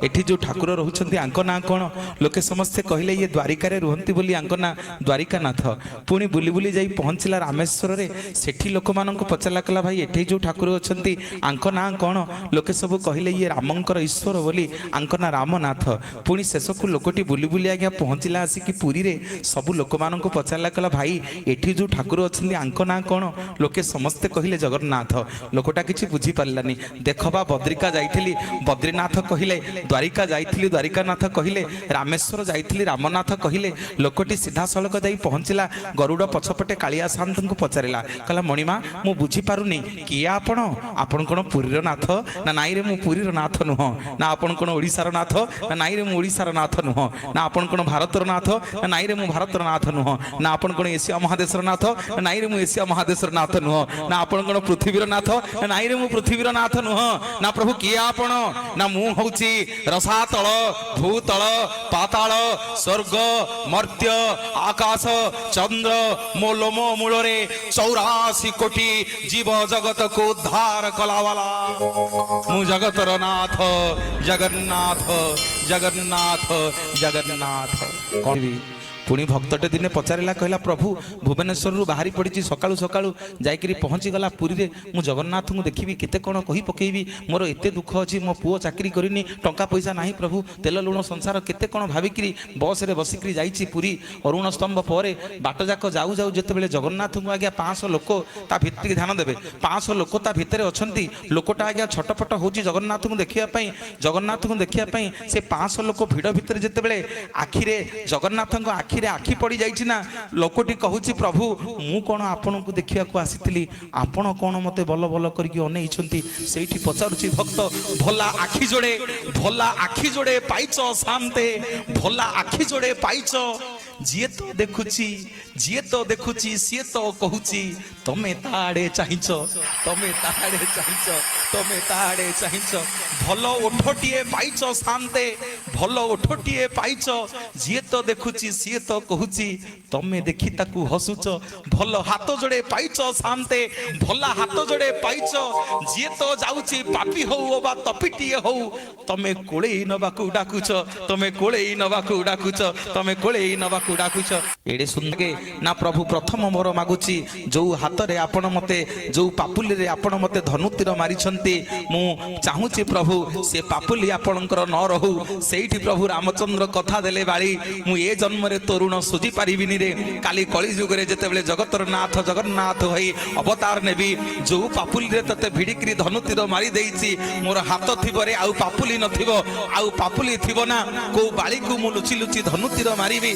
एठी जो ठाकुर रहउछंती आंक ना कोन लोके समस्ते कहले ये द्वारिका रे रुहंती बोली आंक ना द्वारिकानाथ पुणी बुली बुली जाई पहुंचला रामेश्वर रे सेठी लोक मानन को पचला कला भाई एठी जो ठाकुर अछंती आंक ना कोन लोके सब कहले ये रामंकर ईश्वर बोली आंक ना रामनाथ पुणी शेष को लोकटी बुली बुली आज्ञा पहुंचला आसी कि पुरी रे सब लोक मानन को पचला कला भाई एठी जो ठाकुर अछंती आंक ना कोन लोके समस्ते कहले जगन्नाथ लोकटा किछि बुझी पारलानी देखबा बद्रिका जाइथिली बद्रीनाथ कहिले द्वारिका जाइथिली द्वारिकानाथ कहिले रामेश्वर जाइथिली रामनाथ कहिले लोकटी सीधा सड़क जाई पहुंचला गरुड़ पछपटे कालिया शांत को पचारिला कहला मणिमा मु बुझी पारुनी किया आपण आपण कोन पुरीर नाथ ना नाई रे मु पुरीर नाथ नुह ना आपण कोन ओडिसार नाथ ना नाई रे मु ओडिसार नाथ नुह ना आपण कोन भारतर नाथ ना नाई रे मु भारतर नाथ नुह ना आपण कोन एशिया महादेशर नाथ ना नाई रे मु एशिया महादेशर नाथ नुह ना आपण कोन पृथ्वीर नाथ ना नाई रे मु पृथ्वीर नाथ नुह ना प्रभु किया आपण ना मु होउची रसातल भूतल पाताल स्वर्ग मर्त्य आकाश चंद्र मो लोम मूलरे 84 कोटी जीव जगत को उद्धार कला वाला मु जगतर नाथ जगन्नाथ जगन्नाथ जगन्नाथ कौन पुणी भक्तटे दिने पचारिला कहला प्रभु भुवनेश्वर बाहरी पड़ी सकाळु सकाळु जाइकरी पहुँची गला पुरी रे मु जगन्नाथ को देखी केते कौन कही पकेबी मोर एते दुख अच्छी मो पुओ चाकरी करनी टंका पैसा नहीं प्रभु तेल लुण संसार केते कौन भाविकी बस रे बसिकी जाइछि पुरी अरुण स्तंभ पर बाट जाक जाऊ जाऊ जिते जगन्नाथ को आज्ञा 500 लोक ता भितर ध्यान देवे 500 लोक ता भितर अच्छी लोकटा आज्ञा छटपट होची जगन्नाथ को देखिया जगन्नाथ को देखिया से 500 लोक भिड़ भितर जिते आखिरे जगन्नाथ आखि आखि पड़ी जाइछि ना लोकटी कहूची प्रभु मु कौन आपण को देखिया को आसीथिली आपण कौन मते बल बल करके अनेइछंती सेठी पचारुची भक्त भला आखि जोड़े पाइच शांते भला आखि जोड़े पाइच जी तो देखुची सी तो कहूची तमे ताड़े चाहिच तमे ताड़े चाहिच भल ओठटिए पाइच शांते भल ओठटिए पाइच जी तो देखुची सी तो कहूची तमे देखी ताकू हसुच भल हाथ जोड़े पाइच शांते भला हाथ जोड़े पाइच जी तो जाउची पापी हो बा तपिटिए हो तमे कोळे नबाकू डाकुच तमे कोळे नबाकू डाकुच तमे कोळे नबाकू डाकुच एडे सुनगे ना प्रभु प्रथम मोर मागुची जो हाथ रे आपण मते जो पापुली रे आपण मते धनुतीर मारिछंती मु चाहूची प्रभु से पापुली आपणकर न रहू सेठी प्रभु रामचंद्र कथा देले बाली मु ए जन्म रे तरुण सुजी पारिबिनी रे काली कली जुग रे जेतेबेले जगतर नाथ जगन्नाथ होई अवतार नेबी जो पापुली रे तते भिडिकरी धनुतीर मारी देइची मोर हाथ थिबो रे आउ पापुली नथिबो आउ पापुली थिबो ना को बाली को मु लुची लुची धनुतीर मारिबी